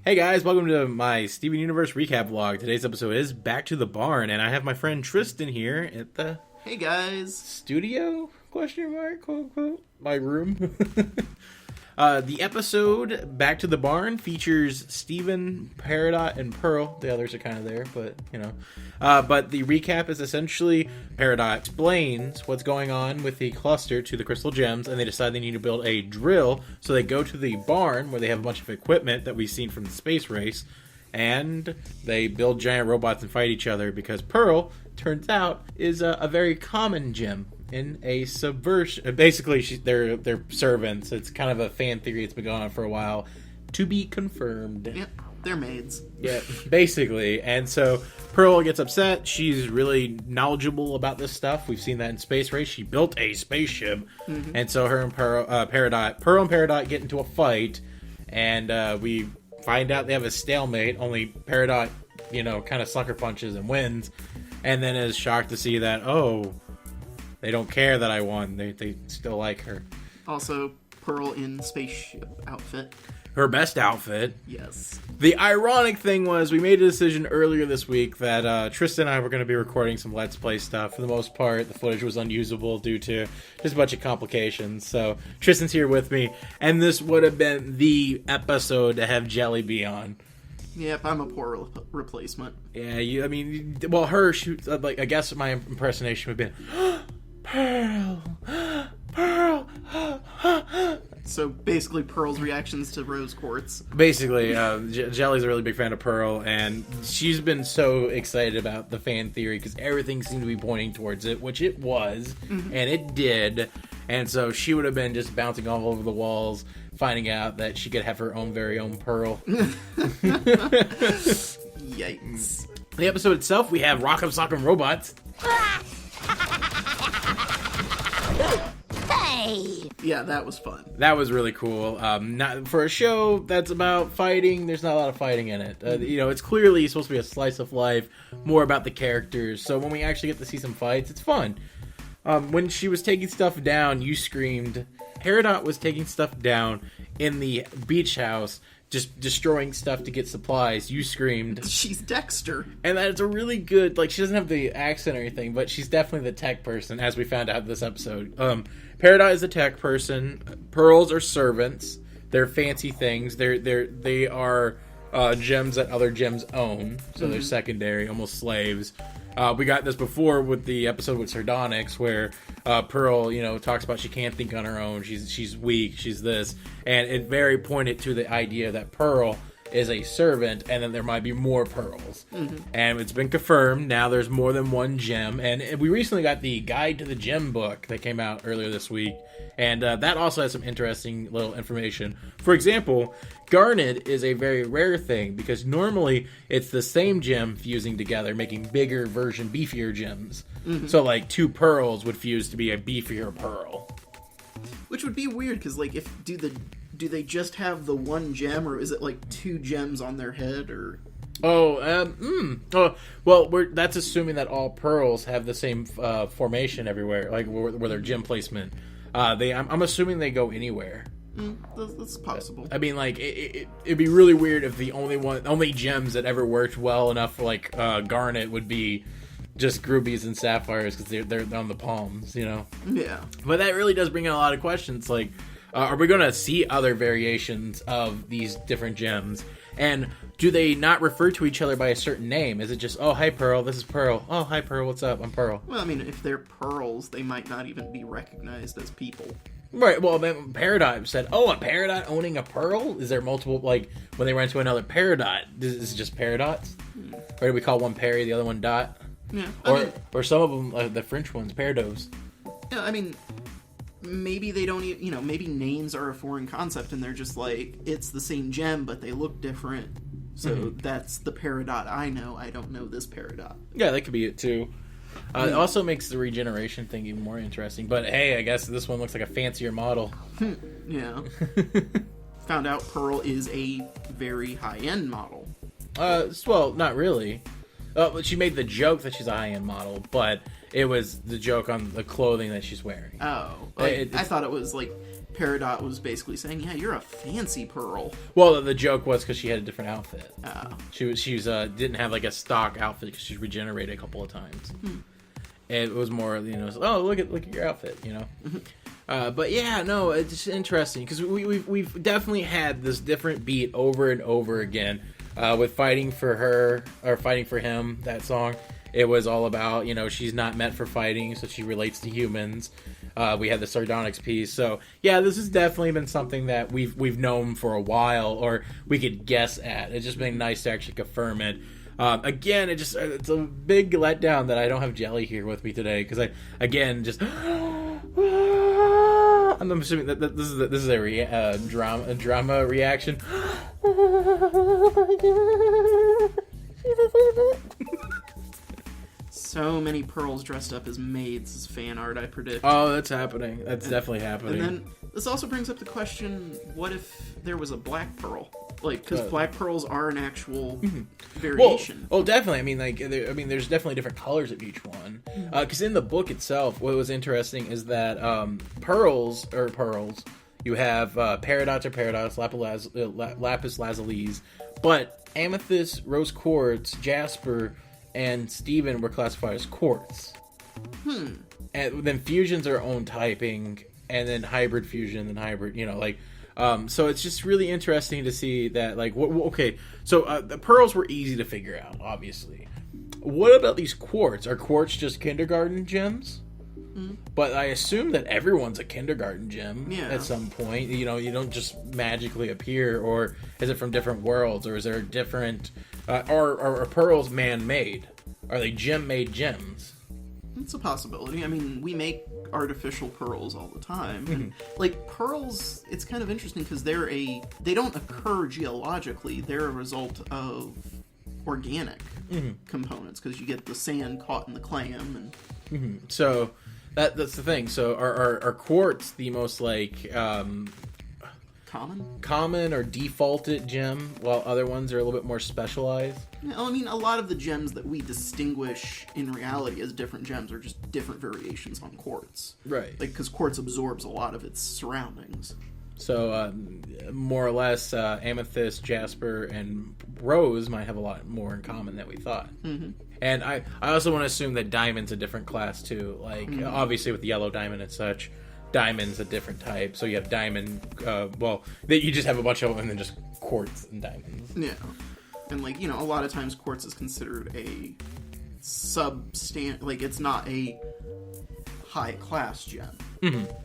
Hey guys, welcome to my Steven Universe recap vlog. Today's episode is Back to the Barn, and I have my friend Tristan here at the... Hey guys! Studio? Question mark? Quote, quote. My room. The episode, Back to the Barn, features Steven, Peridot, and Pearl. The others are kind of there, but, you know. But the recap is essentially Peridot explains what's going on with the cluster to the crystal gems, and they decide they need to build a drill, so they go to the barn where they have a bunch of equipment that we've seen from the space race, and they build giant robots and fight each other, because Pearl, turns out, is a very common gem in a subversion. Basically, they're servants. It's kind of a fan theory. It's been going on for a while. To be confirmed. Yep, they're maids. Yeah, basically. And so Pearl gets upset. She's really knowledgeable about this stuff. We've seen that in Space Race. She built a spaceship. Mm-hmm. And so her and Pearl and Peridot get into a fight. And we find out they have a stalemate. Only Peridot, kind of sucker punches and wins. And then is shocked to see that, they don't care that I won. They still like her. Also, Pearl in spaceship outfit. Her best outfit. Yes. The ironic thing was we made a decision earlier this week that Tristan and I were going to be recording some Let's Play stuff. For the most part, the footage was unusable due to just a bunch of complications. So Tristan's here with me, and this would have been the episode to have Jellie Bee on. Yep, I'm a poor replacement. Yeah, I guess my impersonation would have been... Pearl! Pearl! So basically Pearl's reactions to rose quartz. Basically, Jellie's a really big fan of Pearl, and she's been so excited about the fan theory because everything seemed to be pointing towards it, which it was, and it did. And so she would have been just bouncing all over the walls, finding out that she could have her own very own Pearl. Yikes. The episode itself, we have Rock'em Sock'em Robots. Yeah, that was fun. That was really cool. Not for a show that's about fighting. There's not a lot of fighting in it. It's clearly supposed to be a slice of life, more about the characters. So when we actually get to see some fights, it's fun. When she was taking stuff down, you screamed. Peridot was taking stuff down in the beach house, just destroying stuff to get supplies. You screamed. She's Dexter. And that's a really good, she doesn't have the accent or anything, but she's definitely the tech person, as we found out this episode. Peridot is a tech person. Pearls are servants. They're fancy things. They are gems that other gems own, so they're secondary, almost slaves. We got this before with the episode with Sardonyx, where Pearl, talks about she can't think on her own. She's weak. She's this, and it very pointed to the idea that Pearl is a servant, and then there might be more pearls. And it's been confirmed. Now there's more than one gem, and we recently got the Guide to the Gem book that came out earlier this week, and that also has some interesting little information. For example, garnet is a very rare thing because normally it's the same gem fusing together, making bigger version, beefier gems. So two pearls would fuse to be a beefier pearl. Which would be weird because do they just have the one gem, or is it two gems on their head, or? That's assuming that all pearls have the same formation everywhere, where their gem placement. I'm assuming they go anywhere. That's possible. I mean, it'd be really weird if the only gems that ever worked well enough for garnet would be just rubies and sapphires because they're on the palms, Yeah. But that really does bring in a lot of questions, are we going to see other variations of these different gems? And do they not refer to each other by a certain name? Is it just, oh, hi, Pearl, this is Pearl. Oh, hi, Pearl, what's up? I'm Pearl. Well, I mean, if they're pearls, they might not even be recognized as people. Right, well, then Peridot said, a Peridot owning a Pearl? Is there multiple, when they run into another Peridot, is it just Peridots? Or do we call one Perry, the other one Dot? Yeah. Or some of them, the French ones, Peridots. Yeah, I mean... Maybe they don't even, maybe names are a foreign concept and they're just it's the same gem, but they look different. So that's the Peridot I know. I don't know this Peridot. Yeah, that could be it too. It also makes the regeneration thing even more interesting. But hey, I guess this one looks like a fancier model. Yeah. Found out Pearl is a very high-end model. Well, not really. She made the joke that she's a high-end model, but it was the joke on the clothing that she's wearing. Oh. I thought it was Peridot was basically saying, "Yeah, you're a fancy pearl." Well, the joke was because she had a different outfit. Oh. She didn't have like a stock outfit because she regenerated a couple of times. And it was more, oh, look at your outfit, But yeah, no, it's just interesting because we've definitely had this different beat over and over again with fighting for her or fighting for him. That song, it was all about she's not meant for fighting, so she relates to humans. We had the Sardonyx piece, so yeah, this has definitely been something that we've known for a while, or we could guess at. It's just been nice to actually confirm it. Again, it's a big letdown that I don't have Jelly here with me today because I'm assuming that this is a drama reaction. So many pearls dressed up as maids as fan art, I predict. Oh, that's happening. That's definitely happening. And then this also brings up the question: what if there was a black pearl? Because black pearls are an actual variation. Well, definitely. I mean, there's definitely different colors of each one. Because in the book itself, what was interesting is that pearls, you have Peridots or Peridots, lapis lazuli, but amethyst, rose quartz, jasper, and Steven were classified as quartz. And then fusions are own typing, and then hybrid fusion, and hybrid, so it's just really interesting to see that, the pearls were easy to figure out, obviously. What about these quartz? Are quartz just kindergarten gems? But I assume that everyone's a kindergarten gem at some point. You don't just magically appear, or is it from different worlds, or is there different... are pearls man-made? Are they gem-made gems? It's a possibility. I mean, we make artificial pearls all the time. And, pearls, it's kind of interesting because they don't occur geologically. They're a result of organic components because you get the sand caught in the clam. And So that's the thing. So are quartz the most common or defaulted gem, while other ones are a little bit more specialized? I mean, a lot of the gems that we distinguish in reality as different gems are just different variations on quartz. Right. Because quartz absorbs a lot of its surroundings. So, more or less, amethyst, jasper, and rose might have a lot more in common than we thought. And I also want to assume that diamond's a different class, too. Obviously with yellow diamond and such, diamond's a different type. So you have diamond, you just have a bunch of them and then just quartz and diamonds. Yeah. And, a lot of times quartz is considered a it's not a high-class gem.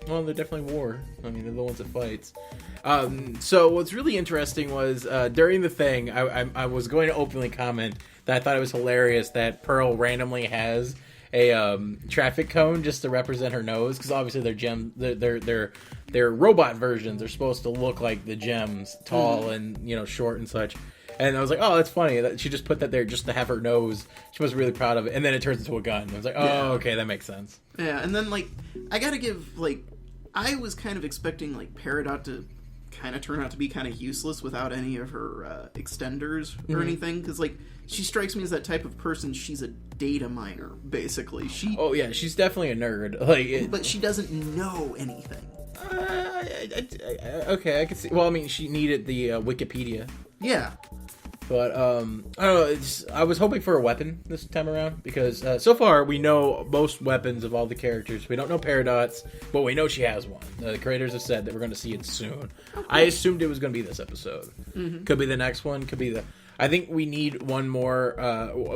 Well, they're definitely war. I mean, they're the ones that fights. So what's really interesting was, during the thing, I was going to openly comment that I thought it was hilarious that Pearl randomly has a traffic cone just to represent her nose, because obviously they're robot versions. They're supposed to look like the gems, tall and short and such. And I was like, oh, that's funny that she just put that there just to have her nose. She was really proud of it. And then it turns into a gun. I was like, oh, okay, that makes sense. Yeah, and then I gotta give I was kind of expecting Peridot to kind of turn out to be kind of useless without any of her extenders or anything, because she strikes me as that type of person. She's a data miner, basically. She's definitely a nerd. But she doesn't know anything. Okay, I can see. Well, I mean, she needed the Wikipedia. Yeah. But, I don't know, I was hoping for a weapon this time around, because so far we know most weapons of all the characters. We don't know Peridot's, but we know she has one. The creators have said that we're going to see it soon. Okay. I assumed it was going to be this episode. Could be the next one, could be I think we need one more,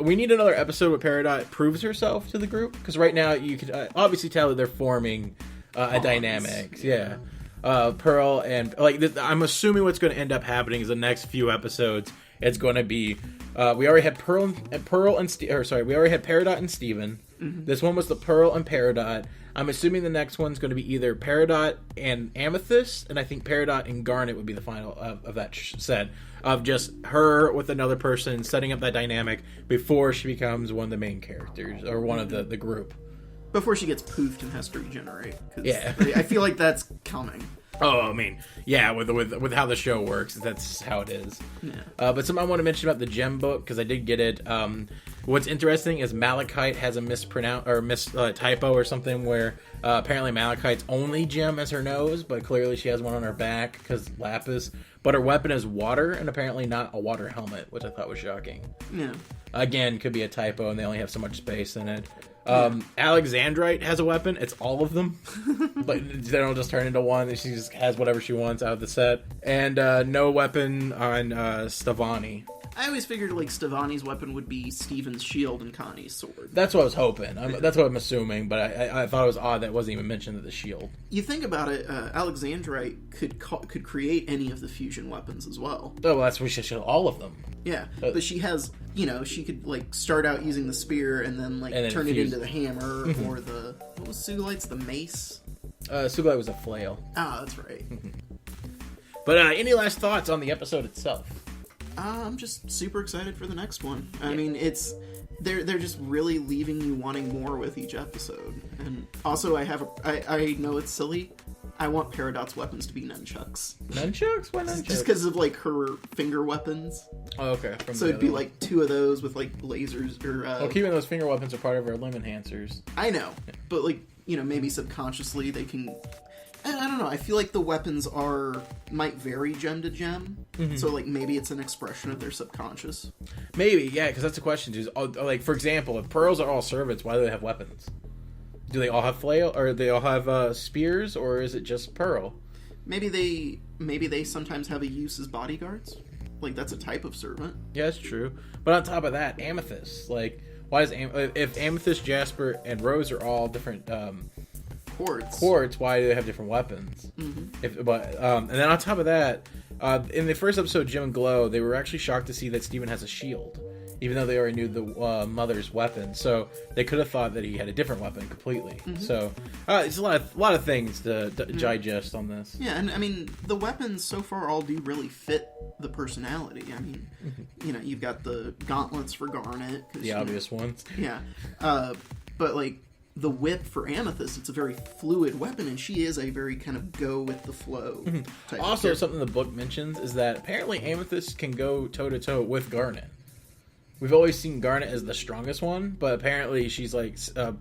we need another episode where Peridot proves herself to the group, because right now you can obviously tell that they're forming a dynamic. Yeah. Pearl and, I'm assuming what's going to end up happening is the next few episodes, it's going to be, we already had we already had Peridot and Steven. This one was the Pearl and Peridot. I'm assuming the next one's going to be either Peridot and Amethyst, and I think Peridot and Garnet would be the final of that set, of just her with another person setting up that dynamic before she becomes one of the main characters, or one of the group. Before she gets poofed and has to regenerate. Yeah. I feel like that's coming. Oh, I mean, yeah, with how the show works, that's how it is. Yeah. But something I want to mention about the gem book, because I did get it. What's interesting is Malachite has a typo or something where apparently Malachite's only gem is her nose, but clearly she has one on her back because Lapis. But her weapon is water, and apparently not a water helmet, which I thought was shocking. Yeah. Again, could be a typo, and they only have so much space in it. Alexandrite has a weapon. It's all of them. But they don't just turn into one. She just has whatever she wants out of the set. And no weapon on Stevironni. I always figured, like, Stevironi's weapon would be Steven's shield and Connie's sword. That's what I was hoping. That's what I'm assuming, but I thought it was odd that it wasn't even mentioned in the shield. You think about it, Alexandrite could create any of the fusion weapons as well. Oh, well, that's where she should all of them. Yeah, but she has, she could, like, start out using the spear and then turn it into the hammer, or the, what was Sugilite's, the mace? Sugilite was a flail. Ah, that's right. But any last thoughts on the episode itself? I'm just super excited for the next one. I mean, they're just really leaving you wanting more with each episode. And also, I know it's silly. I want Peridot's weapons to be nunchucks. Nunchucks? Why nunchucks? Just because of, like, her finger weapons. Oh, okay. So it'd be like 2 of those with, like, lasers or. Keeping those finger weapons are part of our limb enhancers. I know, but, like, maybe subconsciously they can. I don't know. I feel like the weapons might vary gem to gem. So, like, maybe it's an expression of their subconscious. Maybe, yeah, because that's the question. Like, for example, if pearls are all servants, why do they have weapons? Do they all have flail, or do they all have spears, or is it just pearl? Maybe they sometimes have a use as bodyguards. Like, that's a type of servant. Yeah, that's true. But on top of that, amethyst. Like, why is if amethyst, jasper, and rose are all different quartz, why do they have different weapons? And then on top of that, in the first episode, Jim and Glow, they were actually shocked to see that Steven has a shield, even though they already knew the mother's weapon. So they could have thought that he had a different weapon completely. So it's a lot of things to digest on this. Yeah, and I mean, the weapons so far all do really fit the personality. I mean, you've got the gauntlets for Garnet. The obvious ones. Yeah. But, like, the whip for Amethyst, it's a very fluid weapon, and she is a very kind of go-with-the-flow type Also, something the book mentions is that apparently Amethyst can go toe-to-toe with Garnet. We've always seen Garnet as the strongest one, but apparently she's, like,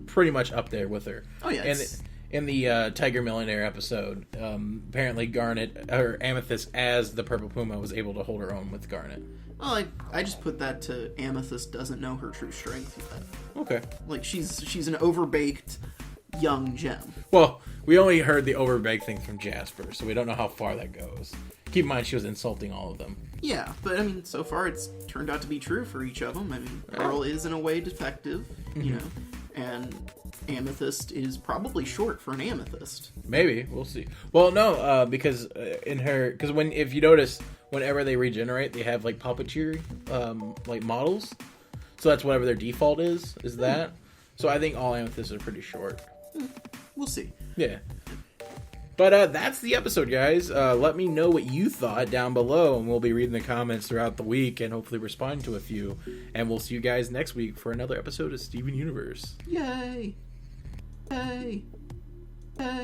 pretty much up there with her. Oh, yeah. And in the Tiger Millionaire episode, apparently Garnet, or Amethyst as the Purple Puma, was able to hold her own with Garnet. Well, I just put that to Amethyst doesn't know her true strength yet. Okay. Like, she's an overbaked young gem. Well, we only heard the overbaked thing from Jasper, so we don't know how far that goes. Keep in mind, she was insulting all of them. Yeah, but I mean, so far it's turned out to be true for each of them. I mean, Pearl is in a way defective, and Amethyst is probably short for an Amethyst. Maybe, we'll see. Well, no, because if you notice, whenever they regenerate, they have, like, puppeteer, like, models. So that's whatever their default is that. So I think all Amethysts are pretty short. We'll see. Yeah. But that's the episode, guys. Let me know what you thought down below, and we'll be reading the comments throughout the week and hopefully respond to a few. And we'll see you guys next week for another episode of Steven Universe. Yay! Yay! Yay!